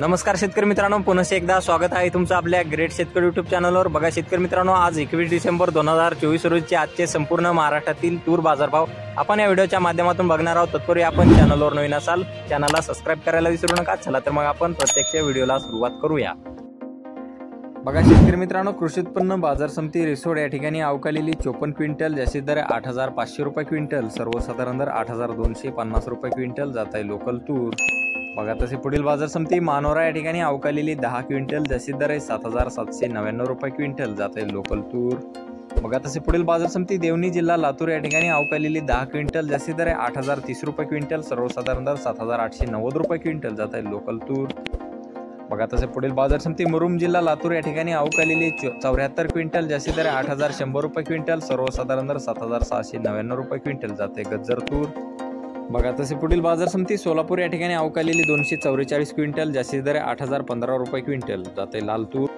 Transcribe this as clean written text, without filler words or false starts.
नमस्कार शेतकरी मित्रांनो, पुन्हा एकदा स्वागत आहे तुमचं आपल्या ग्रेट शेतकरी यूट्यूब चॅनलवर। बघा शेतकरी मित्रांनो, आज 21 डिसेंबर 2024 रोजीचे आजचे संपूर्ण महाराष्ट्रातील तूर बाजारभाव आपण या व्हिडिओच्या माध्यमातून बघणार आहोत। तत्पूर्वी आपण चॅनलवर नवीन असाल चॅनलला सबस्क्राइब करायला विसरू नका। चला तर मग आपण प्रत्यक्ष व्हिडिओला सुरुवात करूया। बघा शेतकरी मित्रांनो, कृषी उत्पन्न बाजार समिती रिसोड या ठिकाणी अवकालेली 54 क्विंटल, जास्तीत दर 8500 रुपये क्विंटल, सर्वसाधारण दर 8250 रुपये क्विंटल जात आहे लोकल तूर। बघा तसे पुढील बाजार समिती मानोरा या ठिकाणी अवकालेली 10 क्विंटल, जास्तीत दर 7799 रुपये क्विंटल जात आहे लोकल तूर। बघा तसे पुढील बाजार समिती देवणी जिल्हा लातूर या ठिकाणी अवकालेली 10 क्विंटल, जास्तीत दर 8030 रुपये क्विंटल, सर्वसाधारण दर 7890 रुपये क्विंटल जात आहे लोकल तूर। बघा तसे पुढील बाजार समिती मुरुम जिल्हा लातूर या ठिकाणी अवकालेली 74 क्विंटल, जास्तीत दर 8100 रुपये क्विंटल, सर्वसाधारण दर 7699 रुपये क्विंटल जाते गज्जर तूर। बघा तसे पुढील बाजार समिती सोलापूर या ठिकाणी अवकालेली 244 क्विंटल, जास्तीत दर 8015 रुपये क्विंटल जाते लाल तूर।